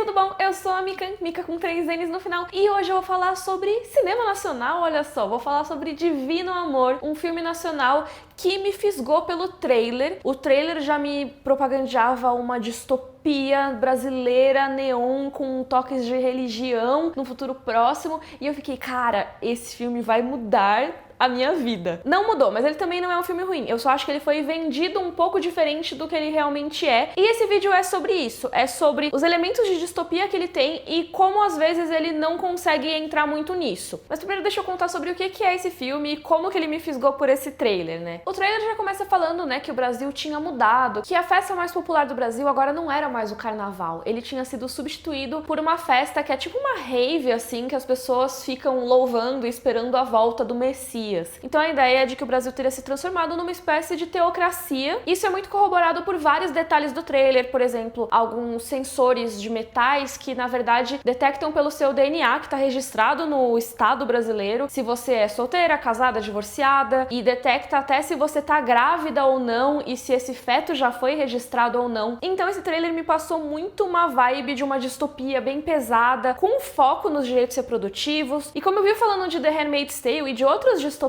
tudo bom? Eu sou a Mika com 3 N's no final, e hoje eu vou falar sobre cinema nacional, olha só, vou falar sobre Divino Amor, um filme nacional que me fisgou pelo trailer. O trailer já me propagandeava uma distopia brasileira, neon, com toques de religião no futuro próximo, e eu fiquei, cara, esse filme vai mudar a minha vida. Não mudou, mas ele também não é um filme ruim. Eu só acho que ele foi vendido um pouco diferente do que ele realmente é. E esse vídeo é sobre isso. É sobre os elementos de distopia que ele tem e como às vezes ele não consegue entrar muito nisso. Mas primeiro deixa eu contar sobre o que é esse filme e como que ele me fisgou por esse trailer, né? O trailer já começa falando, né, que o Brasil tinha mudado, que a festa mais popular do Brasil agora não era mais o carnaval. Ele tinha sido substituído por uma festa que é tipo uma rave, assim, que as pessoas ficam louvando e esperando a volta do Messias. Então a ideia é de que o Brasil teria se transformado numa espécie de teocracia. Isso é muito corroborado por vários detalhes do trailer, por exemplo, alguns sensores de metais que na verdade detectam pelo seu DNA, que está registrado no estado brasileiro, se você é solteira, casada, divorciada, e detecta até se você tá grávida ou não e se esse feto já foi registrado ou não. Então esse trailer me passou muito uma vibe de uma distopia bem pesada, com foco nos direitos reprodutivos. E como eu vi falando de The Handmaid's Tale e de outras distopias,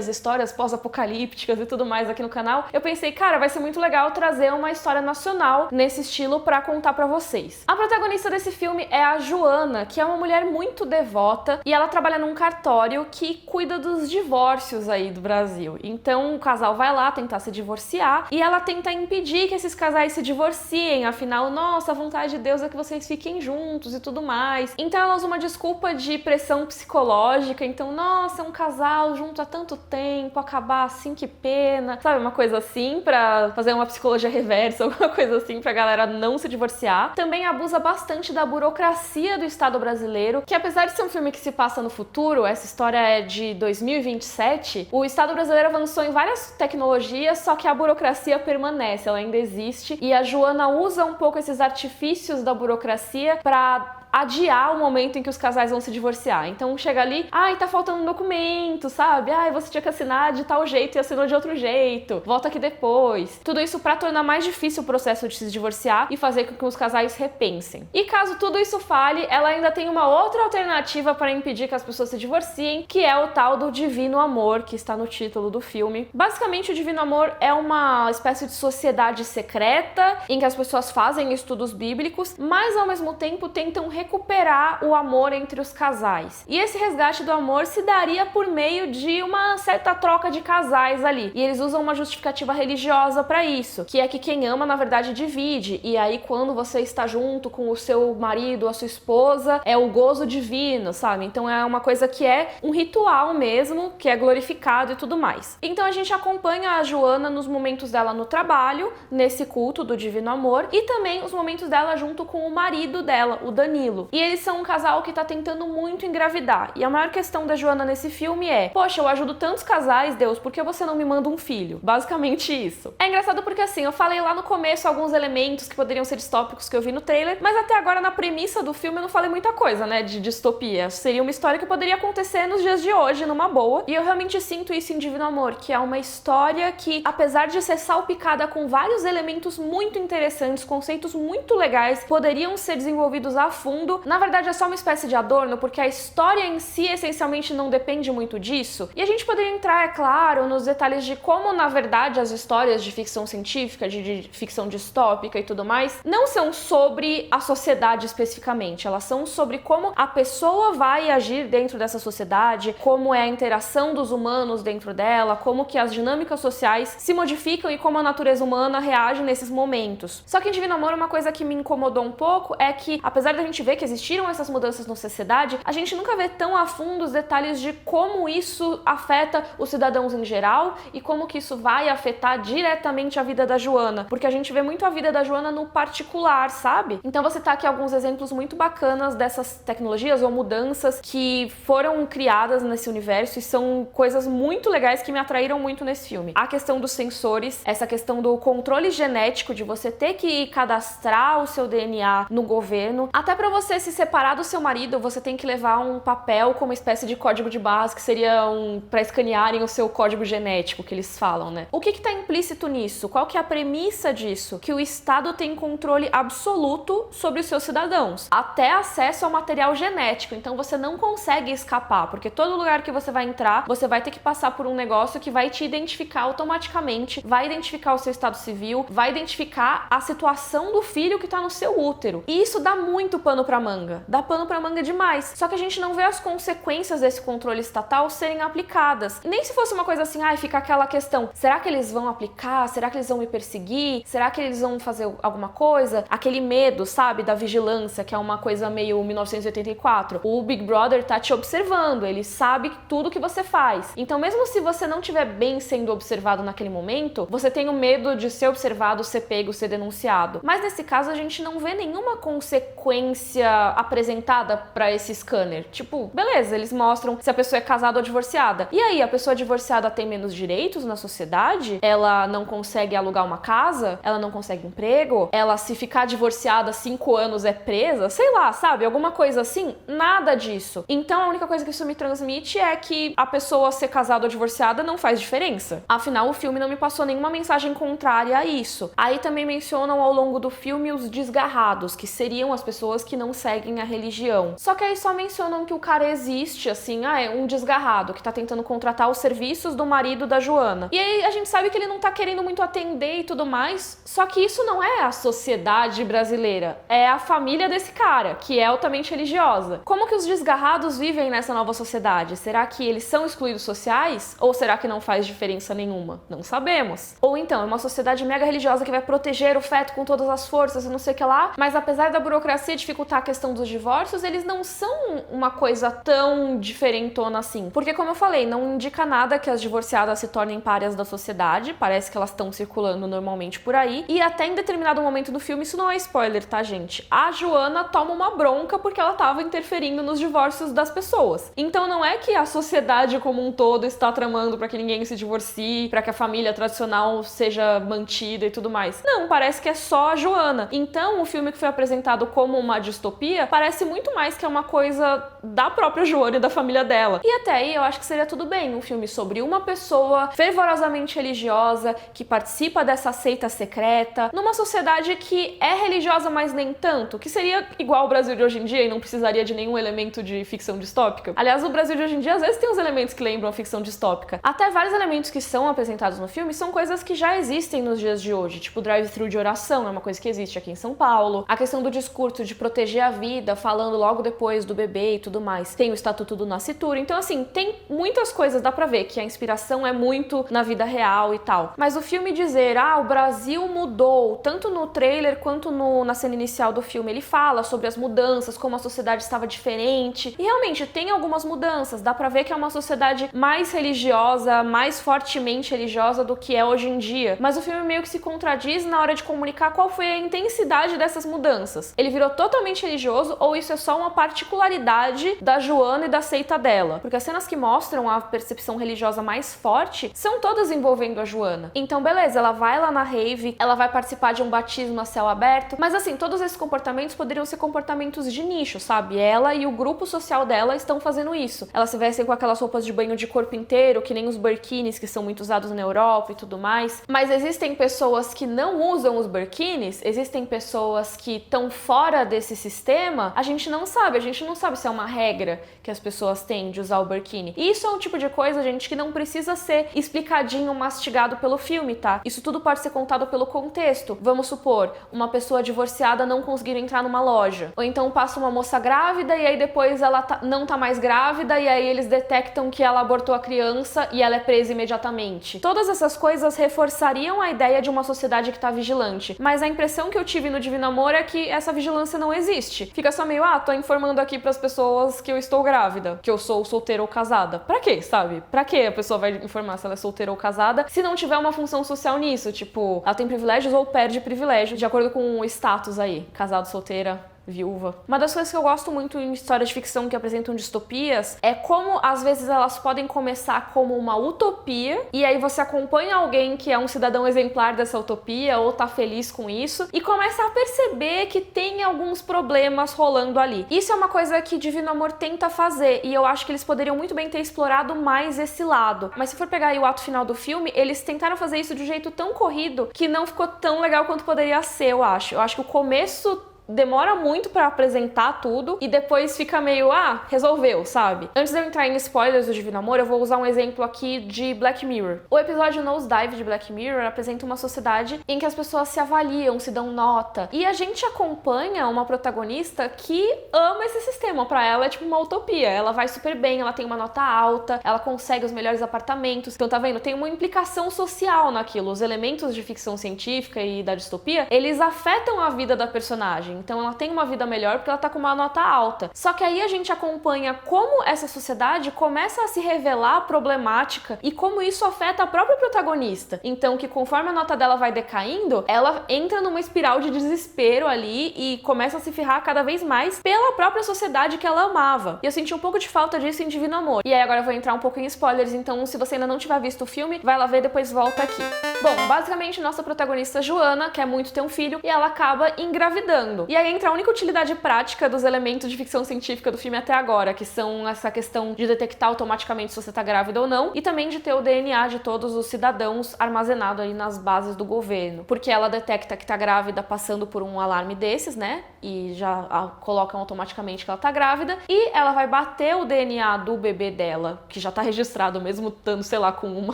histórias pós-apocalípticas e tudo mais aqui no canal, eu pensei, cara, vai ser muito legal trazer uma história nacional nesse estilo pra contar pra vocês. A protagonista desse filme é a Joana, que é uma mulher muito devota e ela trabalha num cartório que cuida dos divórcios aí do Brasil. Então o casal vai lá tentar se divorciar e ela tenta impedir que esses casais se divorciem, afinal, nossa, a vontade de Deus é que vocês fiquem juntos e tudo mais. Então ela usa uma desculpa de pressão psicológica, então, nossa, um casal junto há tanto tempo, acabar assim, que pena, sabe, uma coisa assim, pra fazer uma psicologia reversa, alguma coisa assim, pra galera não se divorciar. Também abusa bastante da burocracia do Estado brasileiro, que apesar de ser um filme que se passa no futuro, essa história é de 2027, o Estado brasileiro avançou em várias tecnologias, só que a burocracia permanece, ela ainda existe, e a Joana usa um pouco esses artifícios da burocracia pra adiar o momento em que os casais vão se divorciar. Então chega ali, ai, tá faltando um documento, sabe? Ai, você tinha que assinar de tal jeito e assinou de outro jeito. Volta aqui depois. Tudo isso pra tornar mais difícil o processo de se divorciar e fazer com que os casais repensem. E caso tudo isso falhe, ela ainda tem uma outra alternativa para impedir que as pessoas se divorciem, que é o tal do Divino Amor, que está no título do filme. Basicamente, o Divino Amor é uma espécie de sociedade secreta em que as pessoas fazem estudos bíblicos, mas ao mesmo tempo tentam recuperar o amor entre os casais. E esse resgate do amor se daria por meio de uma certa troca de casais ali. E eles usam uma justificativa religiosa para isso, que é que quem ama, na verdade, divide. E aí, quando você está junto com o seu marido, a sua esposa, é o gozo divino, sabe? Então é uma coisa que é um ritual mesmo, que é glorificado e tudo mais. Então a gente acompanha a Joana nos momentos dela no trabalho, nesse culto do Divino Amor, e também os momentos dela junto com o marido dela, o Danilo. E eles são um casal que tá tentando muito engravidar. E a maior questão da Joana nesse filme é: poxa, eu ajudo tantos casais, Deus, por que você não me manda um filho? Basicamente isso. É engraçado porque assim, eu falei lá no começo alguns elementos que poderiam ser distópicos que eu vi no trailer, mas até agora na premissa do filme eu não falei muita coisa, né, de distopia. Seria uma história que poderia acontecer nos dias de hoje, numa boa. E eu realmente sinto isso em Divino Amor, que é uma história que, apesar de ser salpicada com vários elementos muito interessantes, conceitos muito legais, poderiam ser desenvolvidos a fundo. Na verdade é só uma espécie de adorno, porque a história em si essencialmente não depende muito disso. E a gente poderia entrar, é claro, nos detalhes de como na verdade as histórias de ficção científica, de ficção distópica e tudo mais, não são sobre a sociedade especificamente, elas são sobre como a pessoa vai agir dentro dessa sociedade, como é a interação dos humanos dentro dela, como que as dinâmicas sociais se modificam e como a natureza humana reage nesses momentos. Só que em Divino Amor uma coisa que me incomodou um pouco é que, apesar da gente ver que existiram essas mudanças na sociedade, a gente nunca vê tão a fundo os detalhes de como isso afeta os cidadãos em geral e como que isso vai afetar diretamente a vida da Joana, porque a gente vê muito a vida da Joana no particular, sabe? Então você tá aqui alguns exemplos muito bacanas dessas tecnologias ou mudanças que foram criadas nesse universo e são coisas muito legais que me atraíram muito nesse filme. A questão dos sensores, essa questão do controle genético, de você ter que cadastrar o seu DNA no governo, até pra você você se separar do seu marido, você tem que levar um papel com uma espécie de código de barras que seria pra escanearem o seu código genético, que eles falam, né? O que tá implícito nisso? Qual que é a premissa disso? Que o Estado tem controle absoluto sobre os seus cidadãos, até acesso ao material genético. Então você não consegue escapar, porque todo lugar que você vai entrar, você vai ter que passar por um negócio que vai te identificar automaticamente, vai identificar o seu estado civil, vai identificar a situação do filho que tá no seu útero. E isso dá muito pano pra manga. Dá pano pra manga demais. Só que a gente não vê as consequências desse controle estatal serem aplicadas. E nem se fosse uma coisa assim, fica aquela questão, será que eles vão aplicar? Será que eles vão me perseguir? Será que eles vão fazer alguma coisa? Aquele medo, sabe, da vigilância, que é uma coisa meio 1984. O Big Brother tá te observando, ele sabe tudo que você faz. Então, mesmo se você não estiver bem sendo observado naquele momento, você tem o medo de ser observado, ser pego, ser denunciado. Mas nesse caso, a gente não vê nenhuma consequência apresentada pra esse scanner. Tipo, beleza, eles mostram se a pessoa é casada ou divorciada. E aí, a pessoa divorciada tem menos direitos na sociedade? Ela não consegue alugar uma casa? Ela não consegue emprego? Ela, se ficar divorciada 5 anos, é presa? Sei lá, sabe? Alguma coisa assim? Nada disso. Então, a única coisa que isso me transmite é que a pessoa ser casada ou divorciada não faz diferença. Afinal, o filme não me passou nenhuma mensagem contrária a isso. Aí também mencionam ao longo do filme os desgarrados, que seriam as pessoas que não seguem a religião. Só que aí só mencionam que o cara existe, assim, é um desgarrado que tá tentando contratar os serviços do marido da Joana. E aí a gente sabe que ele não tá querendo muito atender e tudo mais, só que isso não é a sociedade brasileira, é a família desse cara, que é altamente religiosa. Como que os desgarrados vivem nessa nova sociedade? Será que eles são excluídos sociais? Ou será que não faz diferença nenhuma? Não sabemos. Ou então, é uma sociedade mega religiosa que vai proteger o feto com todas as forças e não sei o que lá, mas apesar da burocracia dificultar a questão dos divórcios, eles não são uma coisa tão diferentona assim. Porque, como eu falei, não indica nada que as divorciadas se tornem párias da sociedade, parece que elas estão circulando normalmente por aí, e até em determinado momento do filme, isso não é spoiler, tá, gente? A Joana toma uma bronca porque ela tava interferindo nos divórcios das pessoas. Então não é que a sociedade como um todo está tramando pra que ninguém se divorcie, pra que a família tradicional seja mantida e tudo mais. Não, parece que é só a Joana. Então o filme que foi apresentado como uma distopia parece muito mais que é uma coisa da própria Joana e da família dela. E até aí eu acho que seria tudo bem um filme sobre uma pessoa fervorosamente religiosa que participa dessa seita secreta numa sociedade que é religiosa, mas nem tanto, que seria igual ao Brasil de hoje em dia e não precisaria de nenhum elemento de ficção distópica. Aliás, o Brasil de hoje em dia às vezes tem uns elementos que lembram a ficção distópica. Até vários elementos que são apresentados no filme são coisas que já existem nos dias de hoje, tipo o drive-thru de oração é uma coisa que existe aqui em São Paulo, a questão do discurso de proteger a vida, falando logo depois do bebê e tudo mais. Tem o Estatuto do Nascituro, então assim, tem muitas coisas, dá pra ver que a inspiração é muito na vida real e tal. Mas o filme dizer, o Brasil mudou, tanto no trailer quanto na cena inicial do filme, ele fala sobre as mudanças, como a sociedade estava diferente, e realmente tem algumas mudanças, dá pra ver que é uma sociedade mais religiosa, mais fortemente religiosa do que é hoje em dia, mas o filme meio que se contradiz na hora de comunicar qual foi a intensidade dessas mudanças. Ele virou totalmente religioso ou isso é só uma particularidade da Joana e da seita dela? Porque as cenas que mostram a percepção religiosa mais forte são todas envolvendo a Joana. Então, beleza, ela vai lá na rave, ela vai participar de um batismo a céu aberto, mas assim, todos esses comportamentos poderiam ser comportamentos de nicho, sabe? Ela e o grupo social dela estão fazendo isso. Elas se vestem com aquelas roupas de banho de corpo inteiro, que nem os burkinis que são muito usados na Europa e tudo mais. Mas existem pessoas que não usam os burkinis, existem pessoas que estão fora desse sistema, a gente não sabe se é uma regra que as pessoas têm de usar o burkini. E isso é um tipo de coisa, gente, que não precisa ser explicadinho, mastigado pelo filme, tá? Isso tudo pode ser contado pelo contexto. Vamos supor, uma pessoa divorciada não conseguir entrar numa loja. Ou então passa uma moça grávida e aí depois ela não tá mais grávida e aí eles detectam que ela abortou a criança e ela é presa imediatamente. Todas essas coisas reforçariam a ideia de uma sociedade que tá vigilante. Mas a impressão que eu tive no Divino Amor é que essa vigilância não existe. Fica só meio, tô informando aqui pras pessoas que eu estou grávida, que eu sou solteira ou casada. Pra quê, sabe? Pra que a pessoa vai informar se ela é solteira ou casada se não tiver uma função social nisso? Tipo, ela tem privilégios ou perde privilégios de acordo com o status aí. Casado, solteira, viúva. Uma das coisas que eu gosto muito em histórias de ficção que apresentam distopias é como às vezes elas podem começar como uma utopia e aí você acompanha alguém que é um cidadão exemplar dessa utopia ou tá feliz com isso e começa a perceber que tem alguns problemas rolando ali. Isso é uma coisa que Divino Amor tenta fazer e eu acho que eles poderiam muito bem ter explorado mais esse lado. Mas se for pegar aí o ato final do filme, eles tentaram fazer isso de um jeito tão corrido que não ficou tão legal quanto poderia ser, eu acho. Eu acho que o começo demora muito pra apresentar tudo e depois fica meio, resolveu, sabe? Antes de eu entrar em spoilers do Divino Amor, eu vou usar um exemplo aqui de Black Mirror. O episódio Nosedive de Black Mirror apresenta uma sociedade em que as pessoas se avaliam, se dão nota. E a gente acompanha uma protagonista que ama esse sistema. Pra ela é tipo uma utopia. Ela vai super bem, ela tem uma nota alta, ela consegue os melhores apartamentos. Então tá vendo? Tem uma implicação social naquilo. Os elementos de ficção científica e da distopia, eles afetam a vida da personagem. Então ela tem uma vida melhor porque ela tá com uma nota alta. Só que aí a gente acompanha como essa sociedade começa a se revelar problemática e como isso afeta a própria protagonista. Então que conforme a nota dela vai decaindo, ela entra numa espiral de desespero ali e começa a se ferrar cada vez mais pela própria sociedade que ela amava. E eu senti um pouco de falta disso em Divino Amor. E aí agora eu vou entrar um pouco em spoilers, então se você ainda não tiver visto o filme, vai lá ver, depois volta aqui. Bom, basicamente nossa protagonista Joana quer muito ter um filho e ela acaba engravidando. E aí entra a única utilidade prática dos elementos de ficção científica do filme até agora, que são essa questão de detectar automaticamente se você tá grávida ou não, e também de ter o DNA de todos os cidadãos armazenado aí nas bases do governo. Porque ela detecta que tá grávida passando por um alarme desses, né? E já colocam automaticamente que ela tá grávida, e ela vai bater o DNA do bebê dela, que já tá registrado, mesmo estando, sei lá, com uma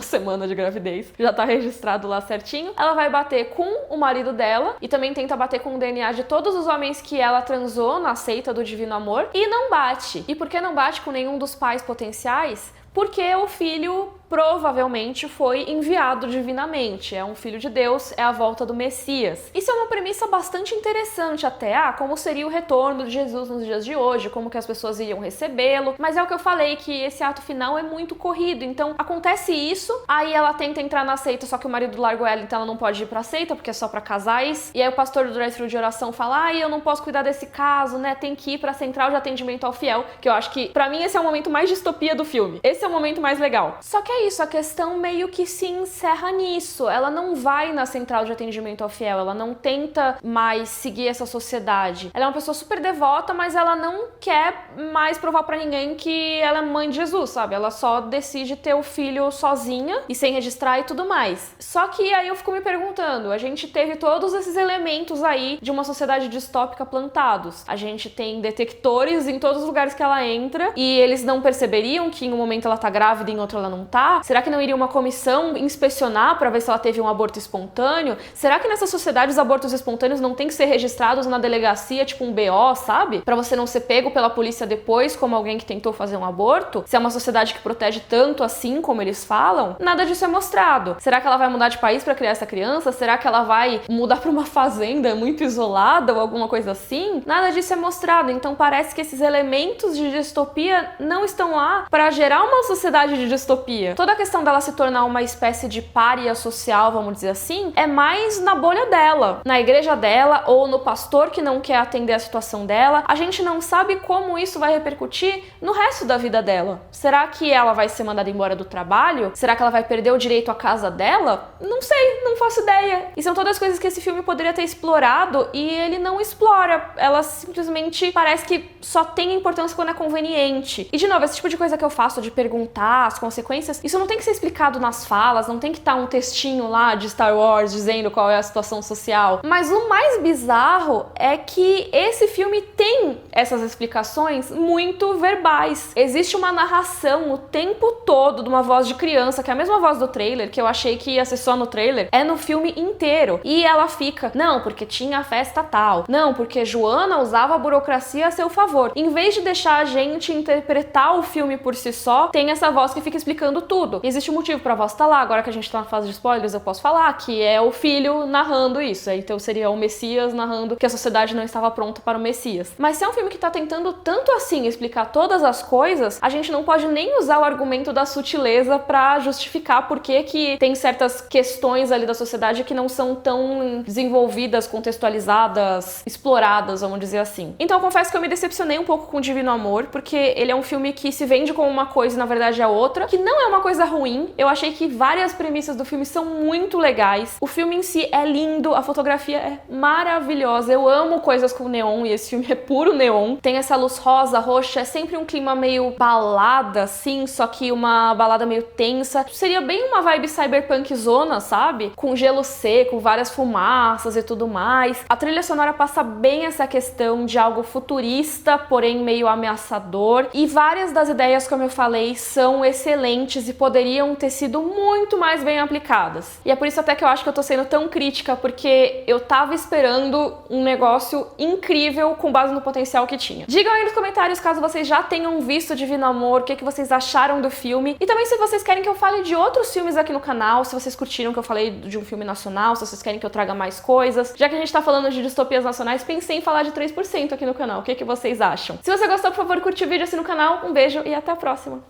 semana de gravidez, já tá registrado lá certinho. Ela vai bater com o marido dela, e também tenta bater com o DNA de todos os homens que ela transou na seita do Divino Amor, e não bate. E por que não bate com nenhum dos pais potenciais? Porque o filho provavelmente foi enviado divinamente, é um filho de Deus, é a volta do Messias. Isso é uma premissa bastante interessante até, como seria o retorno de Jesus nos dias de hoje, como que as pessoas iriam recebê-lo, mas é o que eu falei, que esse ato final é muito corrido, então acontece isso, aí ela tenta entrar na seita, só que o marido largou ela, então ela não pode ir pra seita, porque é só pra casais, e aí o pastor do drive-thru de oração fala, eu não posso cuidar desse caso, né, tem que ir pra central de atendimento ao fiel, que eu acho que, pra mim, esse é o momento mais distopia do filme, esse é o momento mais legal. Só que é isso, a questão meio que se encerra nisso. Ela não vai na central de atendimento ao fiel, ela não tenta mais seguir essa sociedade. Ela é uma pessoa super devota, mas ela não quer mais provar pra ninguém que ela é mãe de Jesus, sabe? Ela só decide ter o filho sozinha e sem registrar e tudo mais. Só que aí eu fico me perguntando, a gente teve todos esses elementos aí de uma sociedade distópica plantados. A gente tem detectores em todos os lugares que ela entra e eles não perceberiam que em um momento ela tá grávida e em outro ela não tá? Será que não iria uma comissão inspecionar pra ver se ela teve um aborto espontâneo? Será que nessa sociedade os abortos espontâneos não tem que ser registrados na delegacia, tipo um BO, sabe? Pra você não ser pego pela polícia depois como alguém que tentou fazer um aborto? Se é uma sociedade que protege tanto assim como eles falam? Nada disso é mostrado. Será que ela vai mudar de país pra criar essa criança? Será que ela vai mudar pra uma fazenda muito isolada ou alguma coisa assim? Nada disso é mostrado. Então parece que esses elementos de distopia não estão lá pra gerar uma sociedade de distopia. Toda a questão dela se tornar uma espécie de pária social, vamos dizer assim, é mais na bolha dela, na igreja dela ou no pastor que não quer atender a situação dela. A gente não sabe como isso vai repercutir no resto da vida dela. Será que ela vai ser mandada embora do trabalho? Será que ela vai perder o direito à casa dela? Não sei, não faço ideia. E são todas coisas que esse filme poderia ter explorado e ele não explora. Ela simplesmente parece que só tem importância quando é conveniente. E de novo, esse tipo de coisa que eu faço de perguntar as consequências, isso não tem que ser explicado nas falas, não tem que estar um textinho lá de Star Wars dizendo qual é a situação social. Mas o mais bizarro é que esse filme tem essas explicações muito verbais. Existe uma narração o tempo todo de uma voz de criança, que é a mesma voz do trailer, que eu achei que ia ser só no trailer, é no filme inteiro. E ela fica, não, porque tinha a festa tal, não, porque Joana usava a burocracia a seu favor. Em vez de deixar a gente interpretar o filme por si só, tem essa voz que fica explicando tudo. Existe um motivo pra voz estar lá, agora que a gente tá na fase de spoilers, eu posso falar, que é o filho narrando isso. Então seria o Messias narrando que a sociedade não estava pronta para o Messias. Mas se é um filme filme que tá tentando tanto assim explicar todas as coisas, a gente não pode nem usar o argumento da sutileza pra justificar por que tem certas questões ali da sociedade que não são tão desenvolvidas, contextualizadas, exploradas, vamos dizer assim. Então eu confesso que eu me decepcionei um pouco com Divino Amor, porque ele é um filme que se vende como uma coisa e na verdade é outra, que não é uma coisa ruim. Eu achei que várias premissas do filme são muito legais. O filme em si é lindo, a fotografia é maravilhosa. Eu amo coisas com neon e esse filme é puro neon. Tem essa luz rosa, roxa, é sempre um clima meio balada, assim, só que uma balada meio tensa. Seria bem uma vibe cyberpunk zona, sabe? Com gelo seco, várias fumaças e tudo mais. A trilha sonora passa bem essa questão de algo futurista, porém meio ameaçador. E várias das ideias, como eu falei, são excelentes e poderiam ter sido muito mais bem aplicadas. E é por isso até que eu acho que eu tô sendo tão crítica, porque eu tava esperando um negócio incrível com base no potencial que tinha. Digam aí nos comentários caso vocês já tenham visto Divino Amor, o que vocês acharam do filme. E também se vocês querem que eu fale de outros filmes aqui no canal, se vocês curtiram que eu falei de um filme nacional, se vocês querem que eu traga mais coisas. Já que a gente tá falando de distopias nacionais, pensei em falar de 3% aqui no canal. O que vocês acham? Se você gostou, por favor, curte o vídeo, assina o canal. Um beijo e até a próxima!